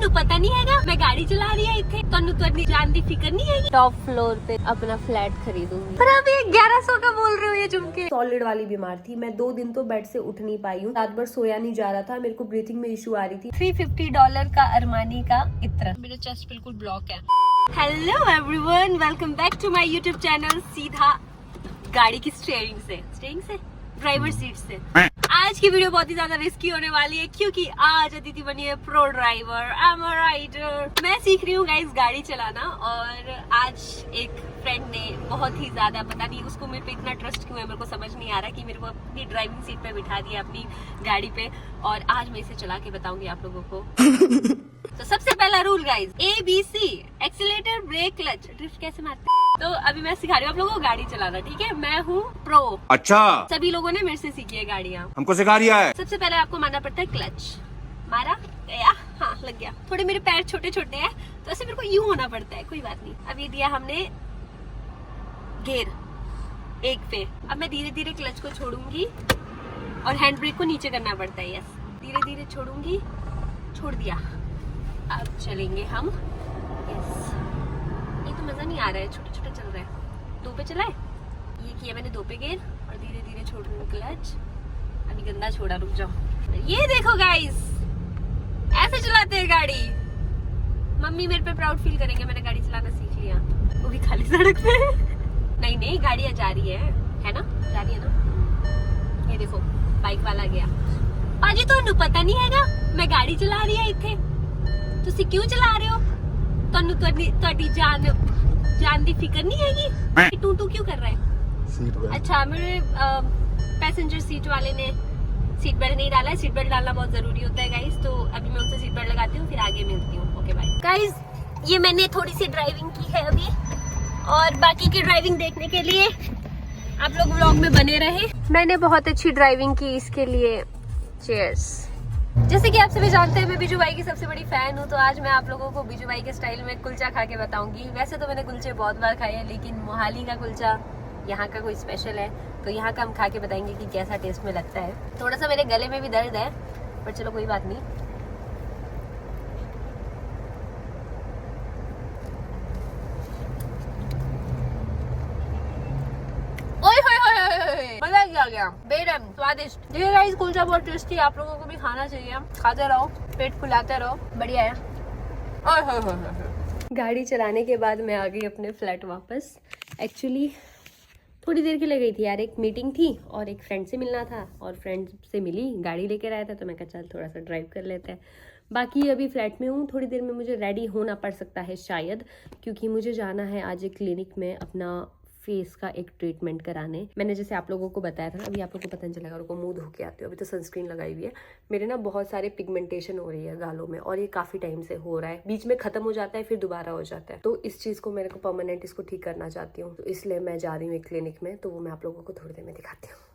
ਤੁਹਾਨੂੰ पता नहीं हैगा मैं गाड़ी चला रही है इतने ਤੁਹਾਨੂੰ ਤੁਹਾਡੀ जान की फिक्र नहीं है। टॉप फ्लोर पे अपना फ्लैट खरीदूंगी पर अभी 1100 का बोल रहे हो ये झुमके। सॉलिड वाली बीमार थी मैं, 2 दिन तो बेड से उठ नहीं पाई हूँ, रात भर सोया नहीं जा रहा था, मेरे को ब्रीथिंग में इशू आ रही थी। $350 का अरमानी का इत्र, मेरा चेस्ट बिल्कुल ब्लॉक है। Hello everyone, welcome back to my YouTube channel सीधा गाड़ी की स्टीयरिंग से ड्राइवर सीट से। आज की वीडियो बहुत ही ज्यादा रिस्की होने वाली है क्योंकि आज अदिति बनी है pro driver, I am a rider. मैं सीख रही हूँ गाइस गाड़ी चलाना और आज एक फ्रेंड ने बहुत ही ज्यादा, पता नहीं उसको मेरे पे इतना ट्रस्ट क्यों है, मेरे को समझ नहीं आ रहा कि मेरे को अपनी ड्राइविंग सीट पे बिठा दिया अपनी गाड़ी पे और आज मैं इसे चला के बताऊंगी आप लोगों को। तो सबसे पहला rule guys, ABC, accelerator, brake, clutch. Drift कैसे मारते हैं तो अभी मैं सिखा रही हूँ आप लोगों को गाड़ी चलाना, ठीक है। मैं हूँ प्रो। अच्छा, सभी लोगों ने मेरे से सीखी है गाड़ियाँ, हमको सिखा रिया है। सबसे पहले आपको मारना पड़ता है क्लच, मारा गया, हाँ लग गया। थोड़े मेरे पैर छोटे छोटे हैं तो ऐसे मेरे को यूं होना पड़ता है, कोई बात नहीं। अब ये दिया हमने गियर 1 पे, अब मैं धीरे धीरे क्लच को छोड़ूंगी और हैंड ब्रेक को नीचे करना पड़ता है। यस, धीरे धीरे छोड़ूंगी, छोड़ दिया। अब चलेंगे हम। यस, ये तो मजा नहीं आ रहा है, छोटे छोटे चल रहा है। 2 पे चला है, ये किया मैंने 2 पे गियर और धीरे धीरे छोड़ दूंगी क्लच। अभी गंदा छोड़ा, रुक जाओ। ये देखो गाइस, ऐसे चलाते हैं गाड़ी। मम्मी मेरे पे प्राउड फील करेंगे, मैंने गाड़ी चलाना सीख लिया, वो भी खाली सड़क पे। नहीं गाड़ियां जा रही है ना, जा रही है ना। ये देखो बाइक वाला गया। पाजी ਤੁਹਾਨੂੰ पता नहीं हैगा मैं गाड़ी चला रही है इतने, ਤੁਸੀਂ क्यों चला रहे हो? ਤੁਹਾਨੂੰ ਤੁਹਾਡੀ जान की फिक्र नहीं हैगी? टू क्यों कर रहा है? अच्छा, मेरे पैसेंजर सीट वाले ने सीट बेल्ट नहीं डाला है। सीट बेल्ट डालना बहुत जरूरी होता है गाइस, तो अभी मैं उनसे सीट बेल्ट लगाती हूँ, फिर आगे मिलती हूँ। Okay bye guys. ये मैंने थोड़ी सी ड्राइविंग की है अभी और बाकी की ड्राइविंग देखने के लिए आप लोग व्लॉग में बने रहे। मैंने बहुत अच्छी ड्राइविंग की, इसके लिए चीयर्स। जैसे कि आप सभी जानते हैं मैं बीजू भाई की सबसे बड़ी फैन हूँ, तो आज मैं आप लोगों को बीजू भाई के स्टाइल में कुलचा खा के बताऊंगी। वैसे तो मैंने कुलचे बहुत बार खाए हैं, लेकिन मोहाली का कुलचा यहाँ का कोई स्पेशल है, तो यहाँ का हम खा के बताएंगे कि कैसा टेस्ट में लगता है। थोड़ा सा मेरे गले में भी दर्द है पर चलो कोई बात नहीं। मजा आ गया, बेरहम स्वादिष्ट। देखिए गाइस, कुलचा बहुत टेस्टी, आप लोगों को भी खाना चाहिए। खाते रहो, पेट फुलाते रहो, बढ़िया है। गाड़ी चलाने के बाद मैं आ गई अपने फ्लैट वापस। एक्चुअली थोड़ी देर के लिए गई थी यार, एक मीटिंग थी और एक फ्रेंड से मिलना था और फ्रेंड से मिली, गाड़ी लेकर आया था तो मैं कहा चल थोड़ा सा ड्राइव कर लेते हैं। बाकी अभी फ्लैट में हूँ, थोड़ी देर में मुझे रेडी होना पड़ सकता है शायद, क्योंकि मुझे जाना है आज एक क्लिनिक में अपना फेस का एक ट्रीटमेंट कराने। मैंने जैसे आप लोगों को बताया था ना, अभी आप लोगों को पता नहीं चलेगा, उनको मुंह धो के आती हूँ। अभी तो सनस्क्रीन लगाई हुई है। मेरे ना बहुत सारे पिगमेंटेशन हो रही है गालों में और ये काफ़ी टाइम से हो रहा है, बीच में ख़त्म हो जाता है फिर दोबारा हो जाता है, तो इस चीज़ को मेरे को परमानेंट इसको ठीक करना चाहती हूँ, तो इसलिए मैं जा रही हूँ एक क्लिनिक में, तो वो मैं आप लोगों को थोड़ी देर में दिखाती हूँ।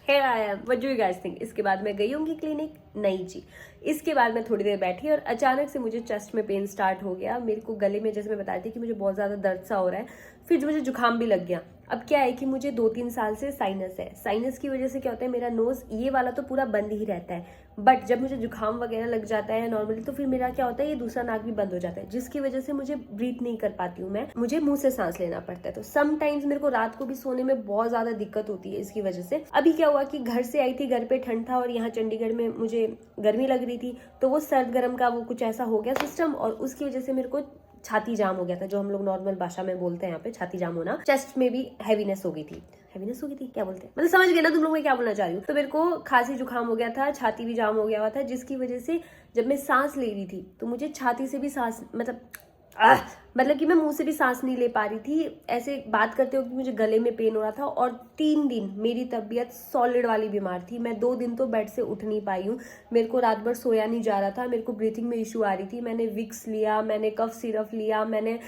Here I am. What do you guys think? इसके बाद मैं गई होंगी क्लिनिक, नहीं जी। इसके बाद मैं थोड़ी देर बैठी और अचानक से मुझे चेस्ट में पेन स्टार्ट हो गया। मेरे को गले में, जैसे मैं बता रही थी कि मुझे बहुत ज़्यादा दर्द सा हो रहा है, फिर मुझे जुकाम भी लग गया। अब क्या है कि मुझे 2-3 साल से साइनस है। साइनस की वजह से क्या होता है, मेरा नोज ये वाला तो पूरा बंद ही रहता है, बट जब मुझे जुकाम वगैरह लग जाता है नॉर्मली, तो फिर मेरा क्या होता है, ये दूसरा नाक भी बंद हो जाता है, जिसकी वजह से मुझे ब्रीथ नहीं कर पाती हूँ मैं, मुझे मुंह से सांस लेना पड़ता है। तो समटाइम्स मेरे को रात को भी सोने में बहुत ज्यादा दिक्कत होती है इसकी वजह से। अभी क्या हुआ कि घर से आई थी, घर पे ठंड था और यहाँ चंडीगढ़ में मुझे गर्मी लग रही थी, तो वो सर्द गर्म का वो कुछ ऐसा हो गया सिस्टम, और उसकी वजह से मेरे को छाती जाम हो गया था, जो हम लोग नॉर्मल भाषा में बोलते हैं यहाँ पे छाती जाम होना। चेस्ट में भी हैवीनेस हो गई थी, क्या बोलते हैं, मतलब समझ गए ना तुम लोग मैं क्या बोलना चाह रही हूँ। तो मेरे को खांसी जुकाम हो गया था, छाती भी जाम हो गया हुआ था, जिसकी वजह से जब मैं सांस ले रही थी तो मुझे छाती से भी सांस, मतलब कि मैं मुंह से भी सांस नहीं ले पा रही थी। ऐसे बात करते हो कि मुझे गले में पेन हो रहा था और 3 दिन मेरी तबीयत सॉलिड वाली बीमार थी। मैं 2 दिन तो बेड से उठ नहीं पाई हूँ, मेरे को रात भर सोया नहीं जा रहा था, मेरे को ब्रीथिंग में इशू आ रही थी। मैंने विक्स लिया, मैंने कफ सिरप लिया, मैंने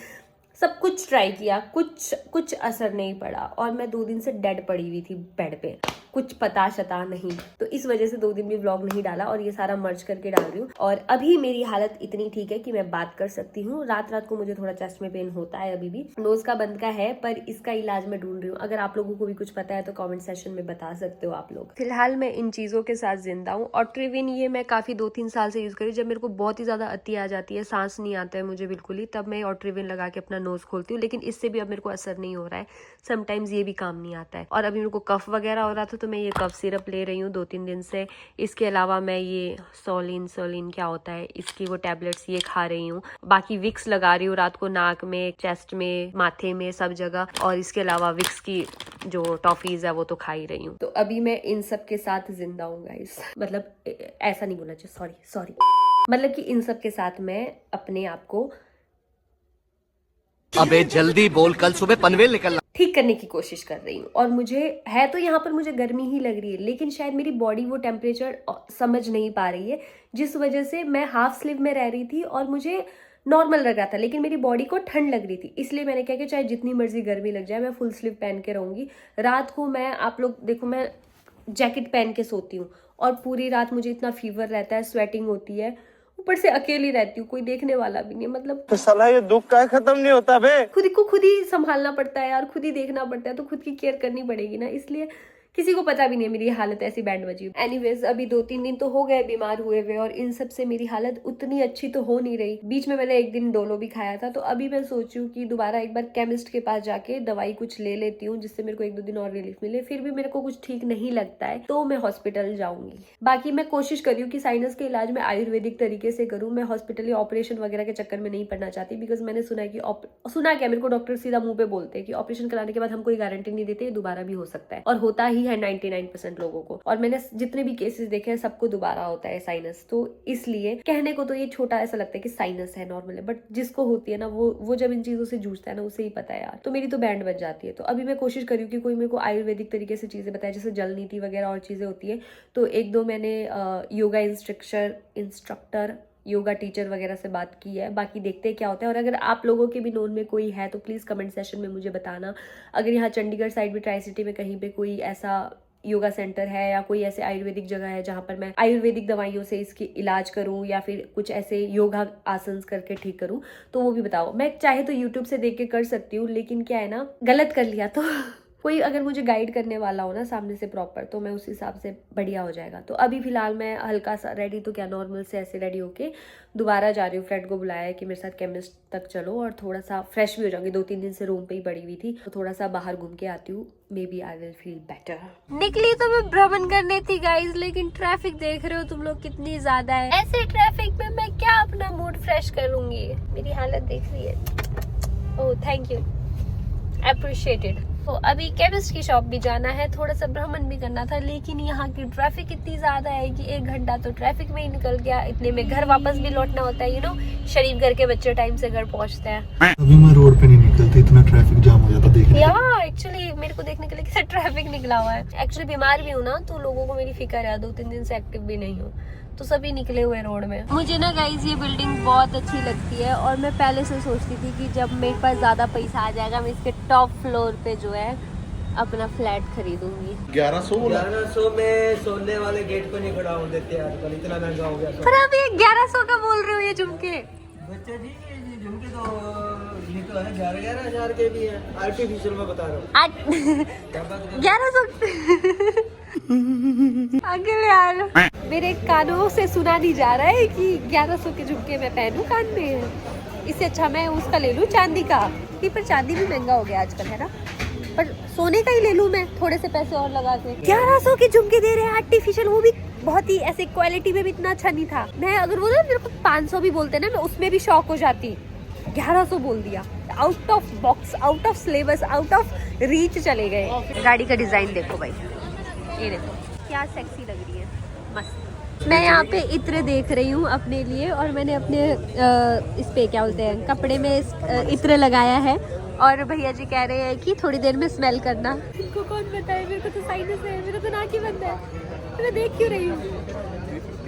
सब कुछ ट्राई किया, कुछ असर नहीं पड़ा और मैं 2 दिन से डेड पड़ी हुई थी बेड पे। कुछ पता शता नहीं, तो इस वजह से 2 दिन भी व्लॉग नहीं डाला और ये सारा मर्ज करके डाल रही हूँ। और अभी मेरी हालत इतनी ठीक है कि मैं बात कर सकती हूँ। रात रात को मुझे थोड़ा चेस्ट में पेन होता है, अभी भी नोज का बंद का है, पर इसका इलाज मैं ढूंढ रही हूँ। अगर आप लोगों को भी कुछ पता है तो कमेंट सेक्शन में बता सकते हो आप लोग। फिलहाल मैं इन चीजों के साथ जिंदा हूँ। ऑट्रिविन ये मैं काफी 2-3 साल से यूज करी। जब मेरे को बहुत ही ज्यादा अति आ जाती है, सांस नहीं आता है मुझे बिल्कुल ही, तब मैं ऑट्रिविन लगा के अपना नोज खोलती हूँ। लेकिन इससे भी अब मेरे को असर नहीं हो रहा है, समटाइम्स ये भी काम नहीं आता है। और अभी मेरे को कफ वगैरह हो रहा था तो मैं ये कफ सिरप ले रही हूँ 2-3 दिन से। इसके अलावा मैं ये सोलिन क्या होता है, इसकी वो टैबलेट्स ये खा रही हूँ। बाकी विक्स लगा रही हूँ रात को, नाक में, चेस्ट में, माथे में, सब जगह। और इसके अलावा विक्स की जो टॉफीज है वो तो खा ही रही हूँ। तो अभी मैं इन सब के साथ जिंदा हूँ गाइस, मतलब ऐसा नहीं बोलना चाहिए, सॉरी, मतलब कि इन सब के साथ मैं अपने आप को अबे जल्दी बोल, कल सुबह पनवेल निकलना, ठीक करने की कोशिश कर रही हूँ। और मुझे है तो यहाँ पर मुझे गर्मी ही लग रही है, लेकिन शायद मेरी बॉडी वो टेम्परेचर समझ नहीं पा रही है, जिस वजह से मैं हाफ स्लीव में रह रही थी और मुझे नॉर्मल लग रहा था, लेकिन मेरी बॉडी को ठंड लग रही थी। इसलिए मैंने कहा कि चाहे जितनी मर्जी गर्मी लग जाए मैं फुल स्लीव पहन के रहूंगी। रात को मैं, आप लोग देखो, मैं जैकेट पहन के सोती हूँ और पूरी रात मुझे इतना फीवर रहता है, स्वेटिंग होती है, ऊपर से अकेली रहती हूँ, कोई देखने वाला भी नहीं। मतलब तो साला ये दुख का खत्म नहीं होता बे। खुद को खुद ही संभालना पड़ता है यार, खुद ही देखना पड़ता है, तो खुद की केयर करनी पड़ेगी ना। इसलिए किसी को पता भी नहीं है मेरी हालत ऐसी बैंड बजी। एनीवेज, अभी 2-3 दिन तो हो गए बीमार हुए हुए और इन सब से मेरी हालत उतनी अच्छी तो हो नहीं रही। बीच में मैंने 1 दिन डोलो भी खाया था, तो अभी मैं सोची हूँ कि दोबारा एक बार केमिस्ट के पास जाके दवाई कुछ ले लेती हूँ, जिससे मेरे को 1-2 दिन और रिलीफ मिले। फिर भी मेरे को कुछ ठीक नहीं लगता है तो मैं हॉस्पिटल जाऊंगी। बाकी मैं कोशिश करी हूँ कि साइनस के इलाज में आयुर्वेदिक तरीके से करूँ। मैं हॉस्पिटली ऑपरेशन वगैरह के चक्कर में नहीं पड़ना चाहती, बिकॉज मैंने सुना है कि सुना क्या, मेरे को डॉक्टर सीधा मुंह पे बोलते हैं कि ऑपरेशन कराने के बाद हम कोई गारंटी नहीं देते, दोबारा भी हो सकता है, और होता ही है 99% लोगों को। और मैंने जितने भी केसेस देखे हैं सबको दोबारा होता है साइनस। तो इसलिए कहने को तो ये छोटा ऐसा लगता है कि साइनस है, नॉर्मल है, बट जिसको होती है ना वो जब इन चीजों से जूझता है ना, उसे ही पता है यार। तो मेरी तो बैंड बज जाती है। तो अभी मैं कोशिश करी हूँ कि कोई मेरे को आयुर्वेदिक तरीके से चीजें बताए, जैसे जल नीति वगैरह और चीजें होती है। तो 1-2 मैंने योगा इंस्ट्रक्टर, योगा टीचर वगैरह से बात की है। बाकी देखते हैं क्या होता है। और अगर आप लोगों के भी नोन में कोई है तो प्लीज कमेंट सेक्शन में मुझे बताना। अगर यहाँ चंडीगढ़ साइड में, ट्राई सिटी में कहीं पे कोई ऐसा योगा सेंटर है या कोई ऐसे आयुर्वेदिक जगह है जहां पर मैं आयुर्वेदिक दवाइयों से इसकी इलाज करूं या फिर कुछ ऐसे योगा आसन करके ठीक करूं, तो वो भी बताओ। मैं चाहे तो यूट्यूब से देख के कर सकती हूँ, लेकिन क्या है ना, गलत कर लिया तो कोई अगर मुझे गाइड करने वाला हो ना सामने से प्रॉपर, तो मैं उस हिसाब से बढ़िया हो जाएगा। तो अभी फिलहाल मैं हल्का सा रेडी, तो क्या नॉर्मल से ऐसे रेडी होके दोबारा जा रही हूँ। फ्रेंड को बुलाया है कि मेरे साथ केमिस्ट तक चलो और थोड़ा सा फ्रेश भी हो जाऊंगी। 2-3 दिन से रूम पे ही पड़ी हुई थी, तो थोड़ा सा बाहर घूम के आती हूँ, maybe I will feel better. निकली तो मैं भ्रमण करने थी गाइज, लेकिन ट्रैफिक देख रहे हो तुम लोग कितनी ज्यादा है। ऐसे ट्रैफिक में मैं क्या अपना मूड फ्रेश करूंगी, मेरी हालत देख रही है। Oh thank you, appreciated. तो अभी केमिस्ट की शॉप भी जाना है, थोड़ा सा भ्रमण भी करना था, लेकिन यहाँ की ट्रैफिक इतनी ज्यादा है कि 1 घंटा तो ट्रैफिक में ही निकल गया। इतने में घर वापस भी लौटना होता है, यू नो, शरीफ घर के बच्चे टाइम से घर पहुँचते हैं। अभी मैं रोड पे नहीं निकलती, इतना ट्रैफिक जाम हो जाता देखने। यार एक्चुअली मेरे को देखने के लिए कितना ट्रैफिक निकला हुआ है। एक्चुअली बीमार भी हूँ ना, तो लोगों को मेरी फिक्र है। 2-3 दिन से एक्टिव भी नहीं हूँ, तो सभी निकले हुए रोड में। मुझे ना गाइज ये बिल्डिंग बहुत अच्छी लगती है और मैं पहले से सोचती थी कि जब मेरे पास ज्यादा पैसा आ जाएगा मैं इसके टॉप फ्लोर पे जो है अपना फ्लैट खरीदूंगी। 1100 में सोने वाले गेट पे नहीं खड़ा हो देते आजकल, इतना महंगा हो गया। पर आप ये 1100 का बोल रहे हो ये झुमके? बच्चे जी ये झुमके तो निकला है 11,000 के भी है, आर्टिफिशियल में बता रहा हूँ। 1100 अगले यार मेरे कानों से सुना नहीं जा रहा है कि 1100 के झुमके मैं पहनूं कान में। इससे अच्छा मैं उसका ले लूं, चांदी का। पर चांदी भी महंगा हो गया आजकल, है ना। पर सोने का ही ले लूं मैं, थोड़े से पैसे और लगा के। 1100 के झुमके दे रहे हैं आर्टिफिशियल, वो भी बहुत ही ऐसे क्वालिटी में भी इतना अच्छा नहीं था। मैं अगर वो ना मेरे को 500 भी बोलते ना, मैं उसमें भी शॉक हो जाती। 1100 बोल दिया, out of box, out of syllabus, out of reach चले गए। गाड़ी का डिजाइन देखो भाई, ये देखो क्या सेक्सी लग रही है, मस्त। मैं यहाँ पे इत्र देख रही हूँ अपने लिए, और मैंने अपने इस पे क्या बोलते हैं कपड़े में इत्र लगाया है। और भैया जी कह रहे हैं कि थोड़ी देर में स्मेल करना। इनको कौन बताए, मेरे को तो साइनस है, मेरा तो नाक ही बंद है, मैं देख क्यों रही हूँ।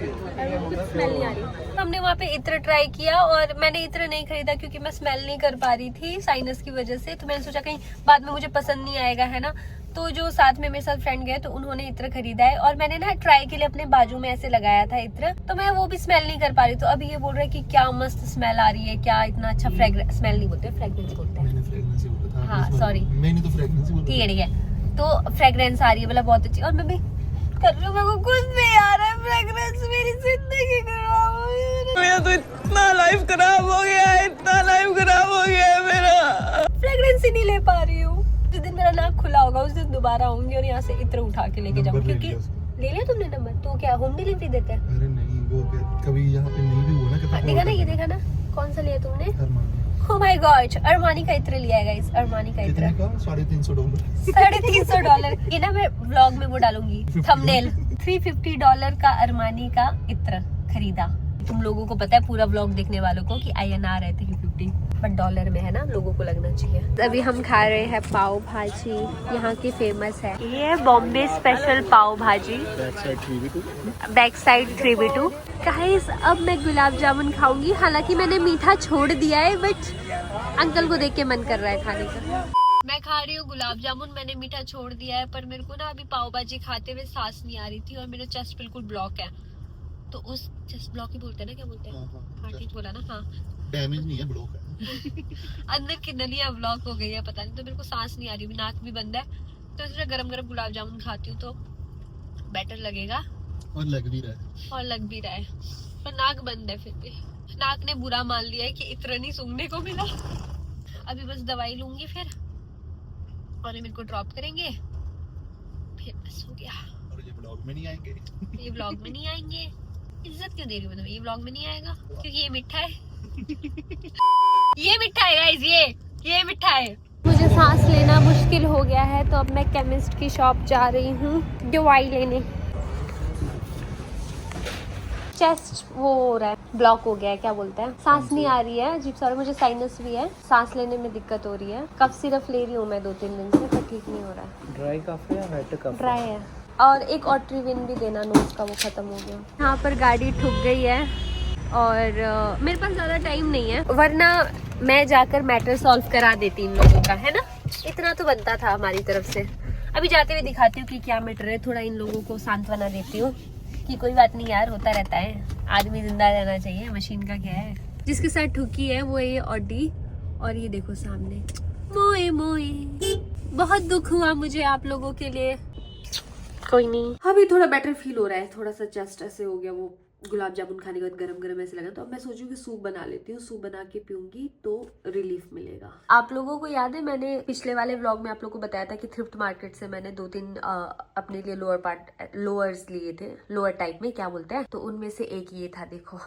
स्मेल नहीं आ रही। हमने वहाँ पे इत्र ट्राई किया और मैंने इत्र नहीं खरीदा क्योंकि मैं स्मेल नहीं कर पा रही थी साइनस की वजह से। तो मैंने सोचा कहीं बाद में मुझे पसंद नहीं आएगा, है ना। तो जो साथ में मेरे साथ फ्रेंड गए तो उन्होंने इत्र खरीदा है और मैंने ना ट्राई के लिए अपने बाजू में ऐसे लगाया था इत्र, तो मैं वो भी स्मेल नहीं कर पा रही। तो अभी ये बोल रहे हैं कि क्या मस्त स्मेल आ रही है, क्या इतना अच्छा फ्रेग्रेंस, स्मेल नहीं बोलते फ्रेग्रेंस बोलते हैं। मैंने फ्रेग्रेंस ही बोला था। हाँ सॉरी, मैंने तो फ्रेग्रेंस ही बोला। ठीक है। तो फ्रेग्रेंस आ रही है, मतलब बहुत अच्छी। और मैं भी कर रही हूँ, मेरे को कुछ नहीं आ रहा है फ्रेग्रेंस, मेरी जिंदगी खराब हो गई। मेरा तो इतना लाइफ खराब हो गया है, इतना लाइफ खराब हो गया है मेरा। फ्रेग्रेंस ही नहीं ले पा रही हूँ। जिस दिन मेरा नाक खुला होगा उस दिन दोबारा आऊंगी और यहाँ से इत्र उठा के लेके जाऊंगी। क्योंकि ले लिया तुमने नंबर, तो क्या होम डिलीवरी देते हैं? अरे नहीं, वो कभी यहाँ पे नहीं भी हुआ ना। कितना देखा ना, ये देखा ना, कौन सा लिया तुमने? Armani. Oh my God, Armani का इत्र लिया है गाइस, अरमानी का इत्र। कितने का? $350। $350। ये ना मैं व्लॉग में वो डालूंगी थंबनेल। $350 का अरमानी का इत्र खरीदा। तुम लोगों को पता है, पूरा व्लॉग देखने वालों को, कि INR है 350, बट डॉलर में है ना, लोगों को लगना चाहिए। अभी हम खा रहे हैं पाव भाजी, यहाँ की फेमस है। ये है बॉम्बे स्पेशल पाव भाजी, बैक साइड 3B2। गाइस अब मैं गुलाब जामुन खाऊंगी। हालांकि मैंने मीठा छोड़ दिया है, बट अंकल को देख के मन कर रहा है खाने का। मैं खा रही हूँ गुलाब जामुन, मैंने मीठा छोड़ दिया है, पर मेरे को ना अभी पाव भाजी खाते हुए सांस नहीं आ रही थी और मेरा चेस्ट बिल्कुल ब्लॉक है। तो उस चेस्ट ब्लॉक ही बोलते हैं ना, क्या बोलते हैं? हाँ ठीक बोला ना। हाँ डैमेज नहीं है, ब्लॉक है। अंदर की नलियां ब्लॉक हो गई है, पता नहीं। तो मेरे को सांस नहीं आ रही, नाक भी बंद है। तो इसलिए गरम गरम गुलाब जामुन खाती हूँ तो बेटर लगेगा। और लग भी रहा है। पर नाक बंद है। फिर भी नाक ने बुरा मान लिया है कि इतना नहीं सूंघने को मिला। अभी बस दवाई लूंगी फिर, और ये मेरे को ड्रॉप करेंगे, फिर बस हो गया। और ये ब्लॉग में नहीं आएंगे। ये व्लॉग में नहीं आएंगे। इज्जत क्यों दे रही हूँ मैं? ये व्लॉग में नहीं आएगा क्योंकि ये मिठा है। ये मिठा है गाइस, ये मिठा है। मुझे सांस लेना मुश्किल हो गया है, तो अब मैं केमिस्ट की शॉप जा रही हूँ दवाई लेने। चेस्ट वो हो रहा है, ब्लॉक हो गया है, क्या बोलते हैं, सांस नहीं आ रही है अजीब सा। मुझे साइनस भी है, सांस लेने में दिक्कत हो रही है। कफ सिरप ले रही हूँ मैं 2-3 दिन से, पर ठीक नहीं हो रहा है। ड्राई कफ है या वेट कफ? ड्राई है। और एक ऑट्रिविन भी देना, नोज का, वो खत्म हो गया। यहाँ पर गाड़ी ठुक गई है और मेरे पास ज़्यादा टाइम नहीं है, वरना मैं जाकर मैटर सॉल्व करा देती इन लोगों का, है ना। इतना तो बनता था हमारी तरफ से। अभी जाते हुए दिखाती हूँ कि क्या मैटर है, थोड़ा इन लोगों को सांत्वना देती हूँ कि कोई बात नहीं यार, होता रहता है, आदमी जिंदा रहना चाहिए, मशीन का क्या है। जिसके साथ ठुकी है वो ये ऑडी, और ये देखो सामने मोए मोए। बहुत दुख हुआ मुझे आप लोगों के लिए। कोई नहीं, अभी थोड़ा बेटर फील हो रहा है, थोड़ा सा चेस्ट ऐसे हो गया, वो गुलाब जामुन खाने के बाद गरम गरम ऐसे लगा। तो अब मैं सोचूं कि सूप बना लेती हूँ, सूप बना के पीऊंगी तो रिलीफ मिलेगा। आप लोगों को याद है, मैंने पिछले वाले व्लॉग में आप लोगों को बताया था कि थ्रिफ्ट मार्केट से मैंने 2-3 अपने लिए लोअर्स लिए थे, लोअर टाइप में क्या बोलते हैं, तो उनमें से एक ये था। देखो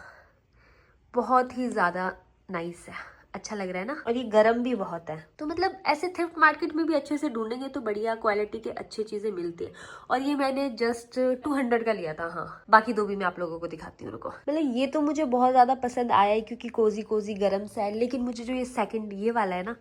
बहुत ही ज्यादा नाइस है, अच्छा लग रहा है ना, और ये गरम भी बहुत है। तो मतलब ऐसे थ्रिफ्ट मार्केट में भी अच्छे से ढूंढेंगे तो बढ़िया क्वालिटी के अच्छी चीजें मिलती है। और ये मैंने जस्ट 200 का लिया था। हाँ, बाकी दो भी मैं आप लोगों को दिखाती हूँ, रुको। मतलब ये तो मुझे बहुत ज्यादा पसंद आया है क्योंकि कोजी कोजी गरम सा है, लेकिन मुझे जो ये सेकंड ये वाला है ना,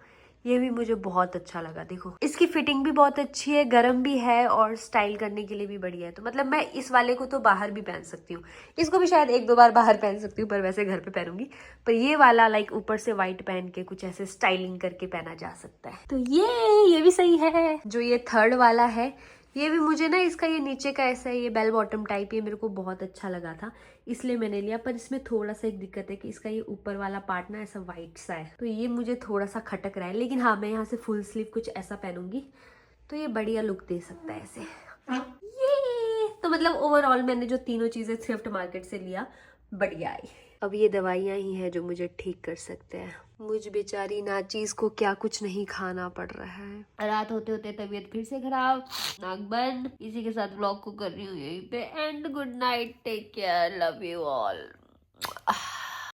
ये भी मुझे बहुत अच्छा लगा। देखो इसकी फिटिंग भी बहुत अच्छी है, गरम भी है और स्टाइल करने के लिए भी बढ़िया है। तो मतलब मैं इस वाले को तो बाहर भी पहन सकती हूँ, इसको भी शायद 1-2 बार बाहर पहन सकती हूँ, पर वैसे घर पे पहनूंगी। पर ये वाला लाइक ऊपर से व्हाइट पहन के कुछ ऐसे स्टाइलिंग करके पहना जा सकता है। तो ये भी सही है। जो ये थर्ड वाला है, ये भी मुझे ना, इसका ये नीचे का ऐसा है, ये बेल बॉटम टाइप, ये मेरे को बहुत अच्छा लगा था, इसलिए मैंने लिया। पर इसमें थोड़ा सा एक दिक्कत है कि इसका ये ऊपर वाला पार्ट ना ऐसा वाइट सा है, तो ये मुझे थोड़ा सा खटक रहा है। लेकिन हाँ, मैं यहाँ से फुल स्लीव कुछ ऐसा पहनूंगी तो ये बढ़िया लुक दे सकता है ऐसे। ये तो मतलब ओवरऑल मैंने जो तीनों चीजें थ्रिफ्ट मार्केट से लिया, बढ़िया आई। अब ये दवाइयाँ ही हैं जो मुझे ठीक कर सकते हैं। मुझ बेचारी नाचीज को क्या कुछ नहीं खाना पड़ रहा है। रात होते होते तबीयत फिर से खराब, नाक बंद। इसी के साथ व्लॉग को कर रही हूँ यहीं पे end. Good night, take care, love you all.